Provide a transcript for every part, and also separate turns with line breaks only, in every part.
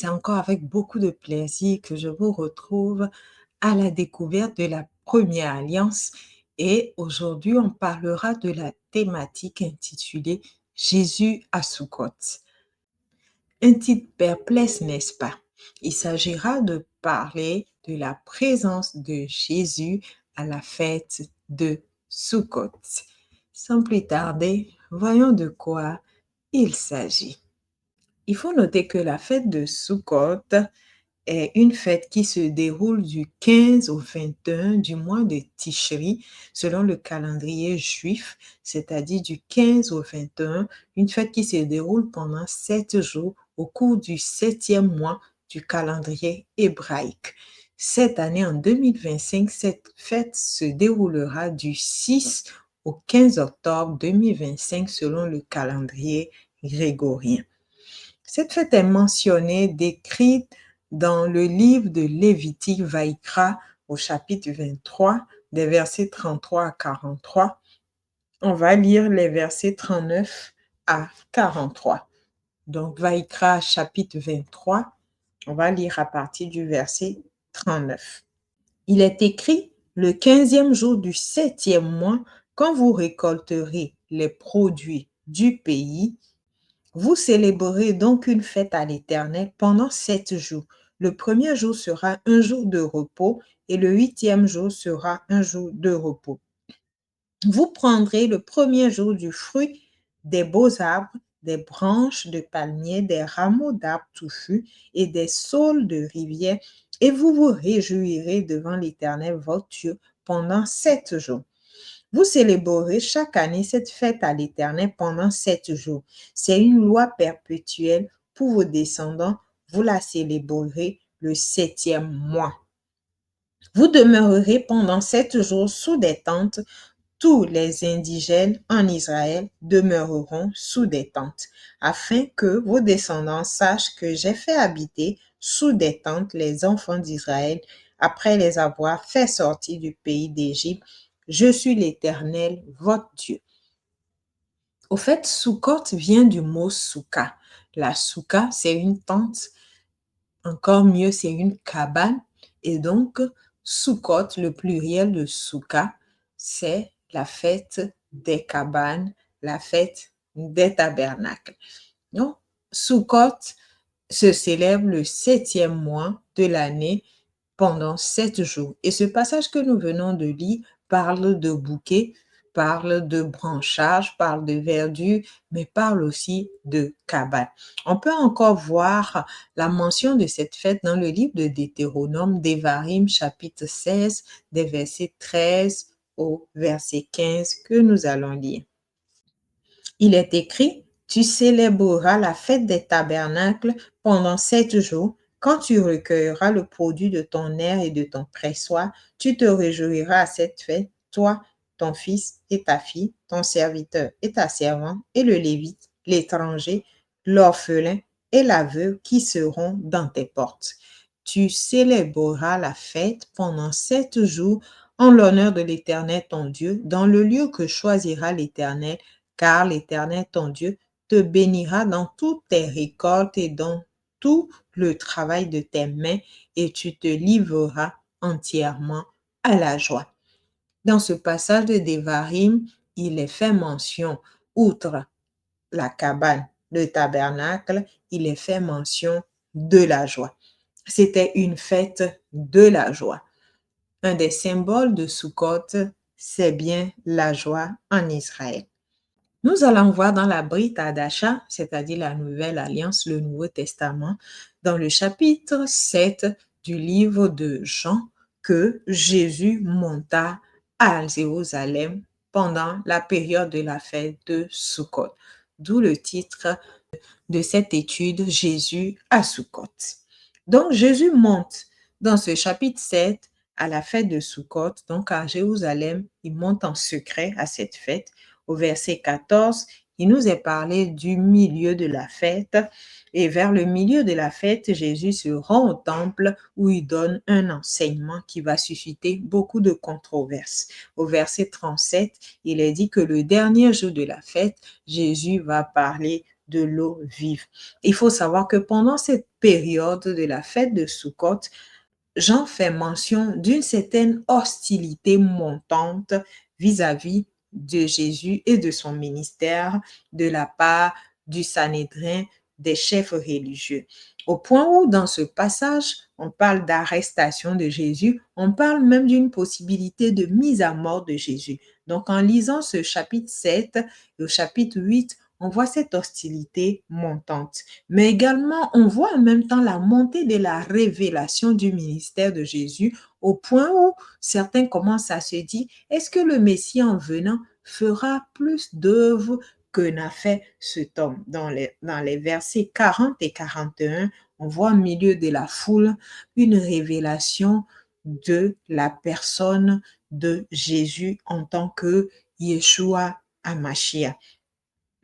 C'est encore avec beaucoup de plaisir que je vous retrouve à la découverte de la première alliance et aujourd'hui on parlera de la thématique intitulée Jésus à Soukhot. Un titre perplexe, n'est-ce pas? Il s'agira de parler de la présence de Jésus à la fête de Soukhot. Sans plus tarder, voyons de quoi il s'agit. Il faut noter que la fête de Soukhot est une fête qui se déroule du 15 au 21 du mois de Tishri, selon le calendrier juif, c'est-à-dire du 15 au 21, une fête qui se déroule pendant 7 jours au cours du 7e mois du calendrier hébraïque. Cette année, en 2025, cette fête se déroulera du 6 au 15 octobre 2025 selon le calendrier grégorien. Cette fête est mentionnée, décrite dans le livre de Lévitique Vaïkra au chapitre 23, des versets 33 à 43. On va lire les versets 39 à 43. Donc, Vaïkra chapitre 23, on va lire à partir du verset 39. Il est écrit, le 15e jour du 7e mois, quand vous récolterez les produits du pays, vous célébrerez donc une fête à l'Éternel pendant 7 jours. Le premier jour sera un jour de repos et le 8e jour sera un jour de repos. Vous prendrez le premier jour du fruit des beaux arbres, des branches de palmiers, des rameaux d'arbres touffus et des saules de rivière, et vous vous réjouirez devant l'Éternel votre Dieu pendant 7 jours. Vous célébrerez chaque année cette fête à l'Éternel pendant 7 jours. C'est une loi perpétuelle pour vos descendants. Vous la célébrerez le 7e mois. Vous demeurerez pendant 7 jours sous des tentes. Tous les indigènes en Israël demeureront sous des tentes, afin que vos descendants sachent que j'ai fait habiter sous des tentes les enfants d'Israël après les avoir fait sortir du pays d'Égypte. Je suis l'Éternel, votre Dieu. Au fait, Soukhot vient du mot souka. La souka, c'est une tente. Encore mieux, c'est une cabane. Et donc, Soukhot, le pluriel de souka, c'est la fête des cabanes, la fête des tabernacles. Donc, Soukhot se célèbre le 7e mois de l'année pendant 7 jours. Et ce passage que nous venons de lire parle de bouquet, parle de branchage, parle de verdure, mais parle aussi de cabane. On peut encore voir la mention de cette fête dans le livre de Deutéronome, Devarim, chapitre 16, des versets 13 au verset 15 que nous allons lire. Il est écrit, tu célébreras la fête des tabernacles pendant 7 jours. Quand tu recueilleras le produit de ton aire et de ton pressoir, tu te réjouiras à cette fête, toi, ton fils et ta fille, ton serviteur et ta servante, et le lévite, l'étranger, l'orphelin et l'aveugle qui seront dans tes portes. Tu célébreras la fête pendant 7 jours en l'honneur de l'Éternel ton Dieu, dans le lieu que choisira l'Éternel, car l'Éternel ton Dieu te bénira dans toutes tes récoltes et dans tout le travail de tes mains, et tu te livreras entièrement à la joie. Dans ce passage de Devarim, il est fait mention, outre la cabane, le tabernacle, il est fait mention de la joie. C'était une fête de la joie. Un des symboles de Soukhot, c'est bien la joie en Israël. Nous allons voir dans la Brit Hadasha, c'est-à-dire la Nouvelle Alliance, le Nouveau Testament, dans le chapitre 7 du livre de Jean, que Jésus monta à Jérusalem pendant la période de la fête de Soukhot. D'où le titre de cette étude, Jésus à Soukhot. Donc Jésus monte dans ce chapitre 7 à la fête de Soukhot, donc à Jérusalem, il monte en secret à cette fête. Au verset 14, il nous est parlé du milieu de la fête. Et vers le milieu de la fête, Jésus se rend au temple où il donne un enseignement qui va susciter beaucoup de controverses. Au verset 37, il est dit que le dernier jour de la fête, Jésus va parler de l'eau vive. Il faut savoir que pendant cette période de la fête de Sukkot, Jean fait mention d'une certaine hostilité montante vis-à-vis de Jésus et de son ministère de la part du Sanhédrin, des chefs religieux. Au point où, dans ce passage, on parle d'arrestation de Jésus, on parle même d'une possibilité de mise à mort de Jésus. Donc, en lisant ce chapitre 7 et au chapitre 8, on voit cette hostilité montante. Mais également, on voit en même temps la montée de la révélation du ministère de Jésus au point où certains commencent à se dire, est-ce que le Messie en venant fera plus d'œuvres que n'a fait cet homme? Dans les versets 40 et 41, on voit au milieu de la foule une révélation de la personne de Jésus en tant que Yeshua HaMashiach.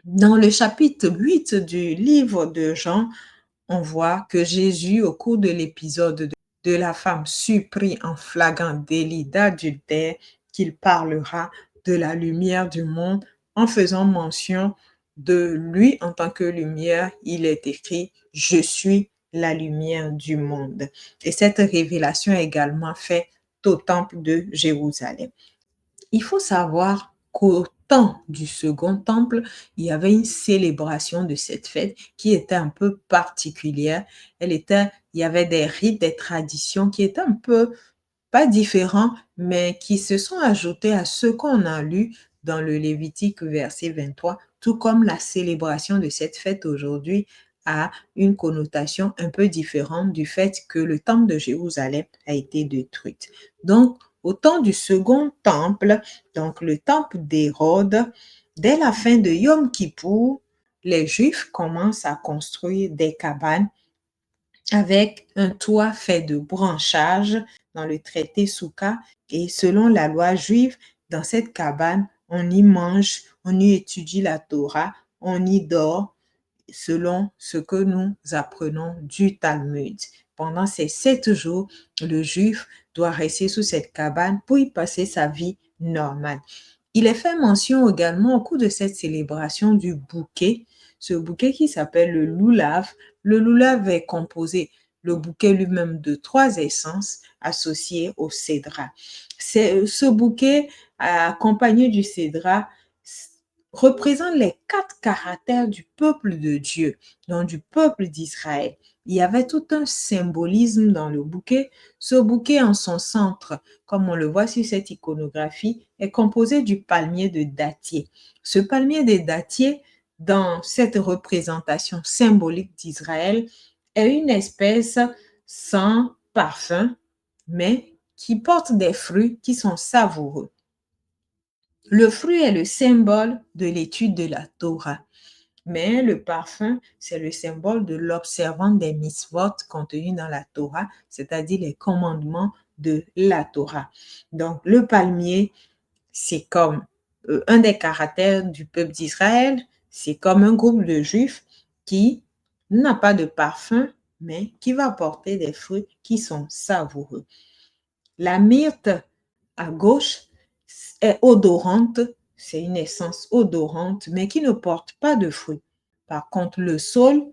Dans le chapitre 8 du livre de Jean, on voit que Jésus, au cours de l'épisode de la femme surprise en flagrant délit d'adultère, qu'il parlera de la lumière du monde en faisant mention de lui en tant que lumière. Il est écrit, je suis la lumière du monde. Et cette révélation est également faite au temple de Jérusalem. Il faut savoir qu'au temps du second temple, il y avait une célébration de cette fête qui était un peu particulière. Il y avait des rites, des traditions qui étaient un peu pas différents, mais qui se sont ajoutés à ce qu'on a lu dans le Lévitique verset 23, tout comme la célébration de cette fête aujourd'hui a une connotation un peu différente du fait que le temple de Jérusalem a été détruit. Donc, au temps du second temple, donc le temple d'Hérode, dès la fin de Yom Kippour, les Juifs commencent à construire des cabanes avec un toit fait de branchages dans le traité Souka. Et selon la loi juive, dans cette cabane, on y mange, on y étudie la Torah, on y dort, selon ce que nous apprenons du Talmud. Pendant ces 7 jours, le juif doit rester sous cette cabane pour y passer sa vie normale. Il est fait mention également au cours de cette célébration du bouquet, ce bouquet qui s'appelle le loulav. Le loulav est composé, le bouquet lui-même, de 3 essences associées au cédra. Ce bouquet, accompagné du cédra, représente les 4 caractères du peuple de Dieu, donc du peuple d'Israël. Il y avait tout un symbolisme dans le bouquet. Ce bouquet, en son centre, comme on le voit sur cette iconographie, est composé du palmier de dattier. Ce palmier de dattier, dans cette représentation symbolique d'Israël, est une espèce sans parfum, mais qui porte des fruits qui sont savoureux. Le fruit est le symbole de l'étude de la Torah, mais le parfum, c'est le symbole de l'observance des mitzvot contenus dans la Torah, c'est-à-dire les commandements de la Torah. Donc, le palmier, c'est comme un des caractères du peuple d'Israël, c'est comme un groupe de juifs qui n'a pas de parfum, mais qui va porter des fruits qui sont savoureux. La myrte, à gauche, est odorante, c'est une essence odorante, mais qui ne porte pas de fruits. Par contre, le saule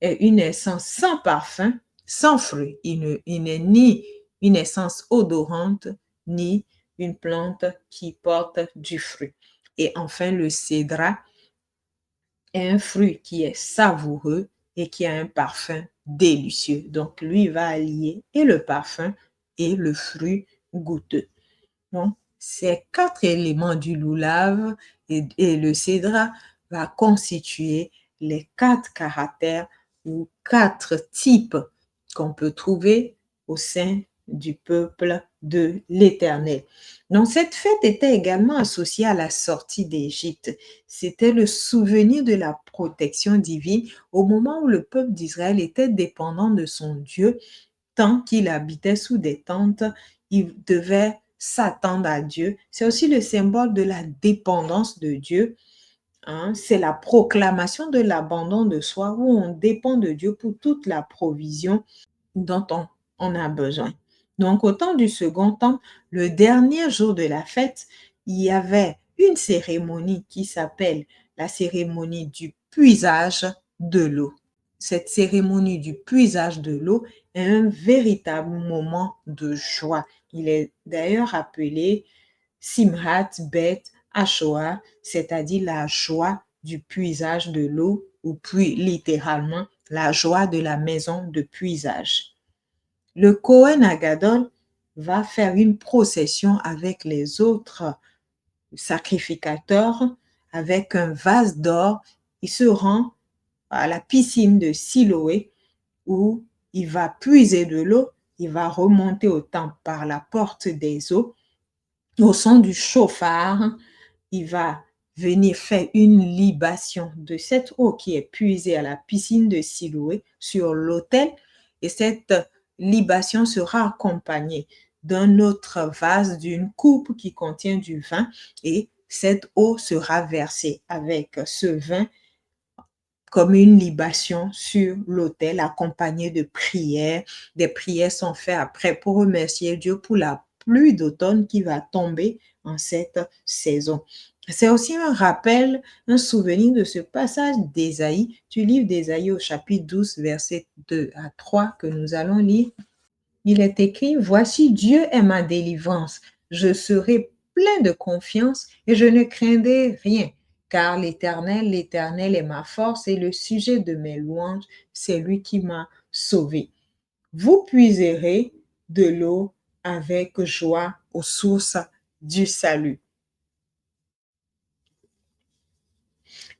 est une essence sans parfum, sans fruits. Il n'est ni une essence odorante, ni une plante qui porte du fruit. Et enfin, le cédra est un fruit qui est savoureux et qui a un parfum délicieux. Donc, lui va allier et le parfum et le fruit goûteux. Donc, ces 4 éléments du loulav et le cédra va constituer les 4 caractères ou 4 types qu'on peut trouver au sein du peuple de l'Éternel. Donc, cette fête était également associée à la sortie d'Égypte. C'était le souvenir de la protection divine au moment où le peuple d'Israël était dépendant de son Dieu. Tant qu'il habitait sous des tentes, il devait s'attendre à Dieu. C'est aussi le symbole de la dépendance de Dieu. C'est la proclamation de l'abandon de soi où on dépend de Dieu pour toute la provision dont on a besoin. Donc, au temps du second temple, le dernier jour de la fête, il y avait une cérémonie qui s'appelle la cérémonie du puisage de l'eau. Cette cérémonie du puisage de l'eau est un véritable moment de joie. Il est d'ailleurs appelé Simhat Bet Ashoa, c'est-à-dire la joie du puisage de l'eau, ou puis littéralement la joie de la maison de puisage. Le Kohen Agadol va faire une procession avec les autres sacrificateurs avec un vase d'or. Il se rend à la piscine de Siloé où il va puiser de l'eau. Il va remonter au temple par la porte des eaux. Au son du chauffard, il va venir faire une libation de cette eau qui est puisée à la piscine de Siloé sur l'autel, et cette libation sera accompagnée d'un autre vase, d'une coupe qui contient du vin, et cette eau sera versée avec ce vin comme une libation sur l'autel, accompagnée de prières. Des prières sont faites après pour remercier Dieu pour la pluie d'automne qui va tomber en cette saison. C'est aussi un rappel, un souvenir de ce passage d'Ésaïe, du livre d'Ésaïe au chapitre 12, versets 2 à 3 que nous allons lire. Il est écrit: Voici, Dieu est ma délivrance. Je serai plein de confiance et je ne craindrai rien, car l'Éternel est ma force et le sujet de mes louanges, c'est lui qui m'a sauvé. Vous puiserez de l'eau avec joie aux sources du salut.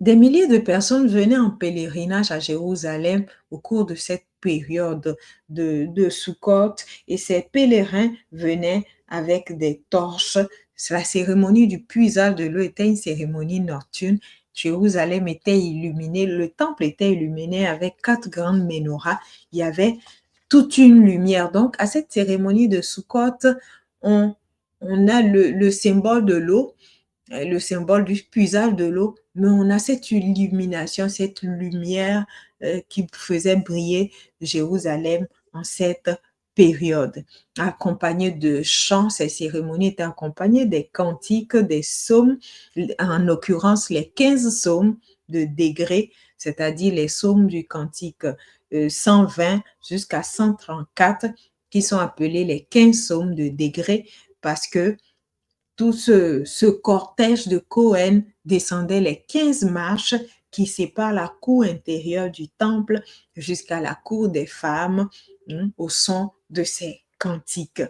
Des milliers de personnes venaient en pèlerinage à Jérusalem au cours de cette période de Sukkot, et ces pèlerins venaient avec des torches. La cérémonie du puisage de l'eau était une cérémonie nocturne. Jérusalem était illuminé, le temple était illuminé avec 4 grandes menorahs. Il y avait toute une lumière. Donc, à cette cérémonie de Sukkot, on a le symbole de l'eau, le symbole du puisage de l'eau, mais on a cette illumination, cette lumière qui faisait briller Jérusalem en cette période. Accompagné de chants, ces cérémonies étaient accompagnées des cantiques, des psaumes, en l'occurrence les 15 psaumes de degrés, c'est-à-dire les psaumes du cantique 120 jusqu'à 134, qui sont appelés les 15 psaumes de degrés, parce que tout ce cortège de Cohen descendait les 15 marches qui séparent la cour intérieure du temple jusqu'à la cour des femmes, au son de ces cantiques.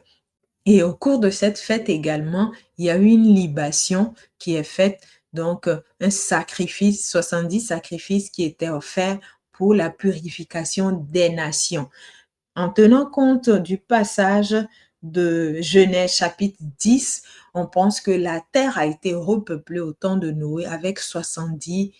Et au cours de cette fête également, il y a eu une libation qui est faite, donc un sacrifice, 70 sacrifices qui étaient offerts pour la purification des nations. En tenant compte du passage de Genèse chapitre 10, on pense que la terre a été repeuplée au temps de Noé avec 70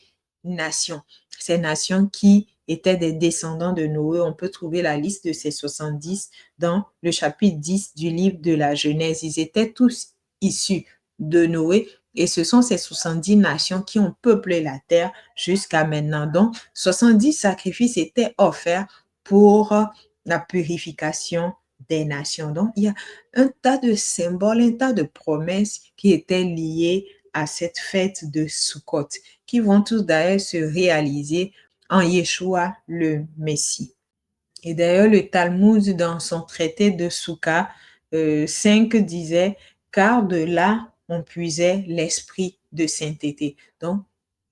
nations. Ces nations qui étaient des descendants de Noé, on peut trouver la liste de ces 70 dans le chapitre 10 du livre de la Genèse. Ils étaient tous issus de Noé, et ce sont ces 70 nations qui ont peuplé la terre jusqu'à maintenant. Donc, 70 sacrifices étaient offerts pour la purification des nations. Donc, il y a un tas de symboles, un tas de promesses qui étaient liées à cette fête de Sukkot, qui vont tous d'ailleurs se réaliser en Yeshua le Messie. Et d'ailleurs, le Talmud, dans son traité de Souka 5, disait: car de là, on puisait l'esprit de sainteté. Donc,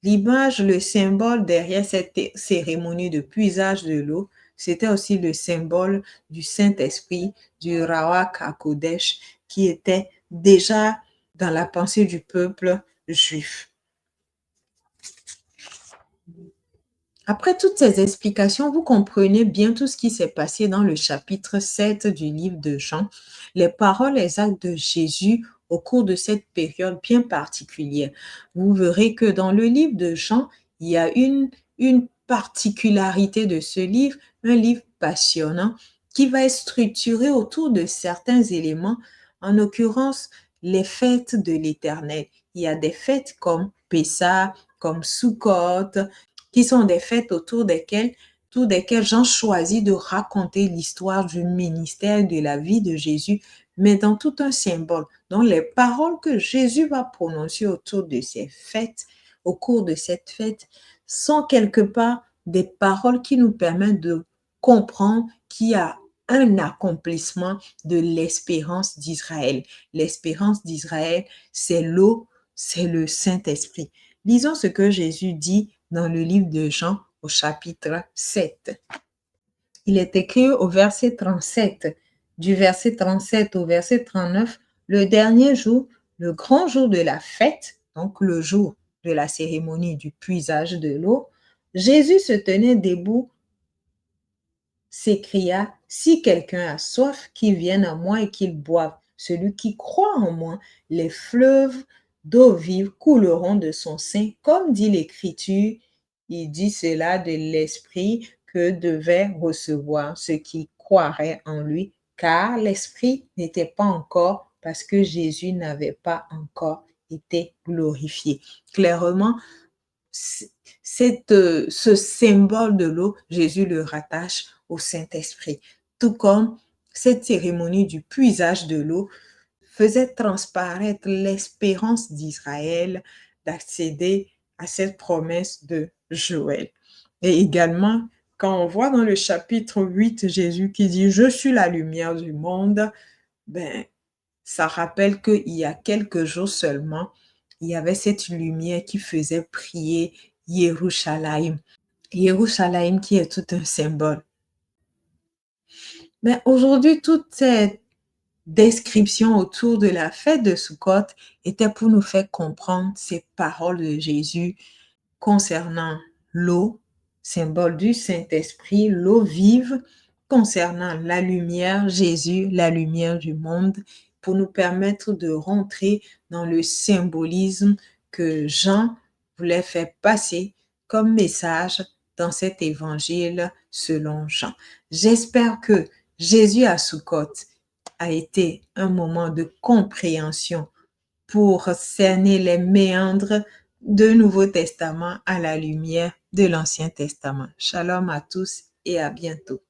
l'image, le symbole derrière cette cérémonie de puisage de l'eau, c'était aussi le symbole du Saint-Esprit, du Rawak HaKodesh, qui était déjà dans la pensée du peuple juif. Après toutes ces explications, vous comprenez bien tout ce qui s'est passé dans le chapitre 7 du livre de Jean, les paroles et les actes de Jésus au cours de cette période bien particulière. Vous verrez que dans le livre de Jean, il y a une particularité de ce livre, un livre passionnant qui va être structuré autour de certains éléments, en l'occurrence les fêtes de l'Éternel. Il y a des fêtes comme Pessah, comme Sukkot, qui sont des fêtes autour desquelles Jean choisit de raconter l'histoire du ministère, de la vie de Jésus, mais dans tout un symbole. Donc, les paroles que Jésus va prononcer autour de ces fêtes, au cours de cette fête, sont quelque part des paroles qui nous permettent de comprendre qu'il y a un accomplissement de l'espérance d'Israël. L'espérance d'Israël, c'est l'eau, c'est le Saint-Esprit. Lisons ce que Jésus dit dans le livre de Jean au chapitre 7. Il est écrit au verset 37, du verset 37 au verset 39, le dernier jour, le grand jour de la fête, donc le jour de la cérémonie du puisage de l'eau, Jésus se tenait debout, s'écria, si quelqu'un a soif, qu'il vienne à moi et qu'il boive. Celui qui croit en moi, les fleuves d'eau vive couleront de son sein, comme dit l'Écriture. Il dit cela de l'Esprit que devait recevoir ceux qui croiraient en lui, car l'Esprit n'était pas encore, parce que Jésus n'avait pas encore été glorifié. Clairement, ce symbole de l'eau, Jésus le rattache au Saint-Esprit. Tout comme cette cérémonie du puisage de l'eau faisait transparaître l'espérance d'Israël d'accéder à cette promesse de Joël. Et également, quand on voit dans le chapitre 8 Jésus qui dit « Je suis la lumière du monde », ben, ça rappelle qu'il y a quelques jours seulement, il y avait cette lumière qui faisait prier Yerushalayim. Yerushalayim qui est tout un symbole. Mais aujourd'hui, toute cette description autour de la fête de Sukkot était pour nous faire comprendre ces paroles de Jésus concernant l'eau, symbole du Saint-Esprit, l'eau vive, concernant la lumière, Jésus, la lumière du monde, pour nous permettre de rentrer dans le symbolisme que Jean voulait faire passer comme message dans cet évangile selon Jean. J'espère que Jésus à Sukkot a été un moment de compréhension pour cerner les méandres du Nouveau Testament à la lumière de l'Ancien Testament. Shalom à tous et à bientôt.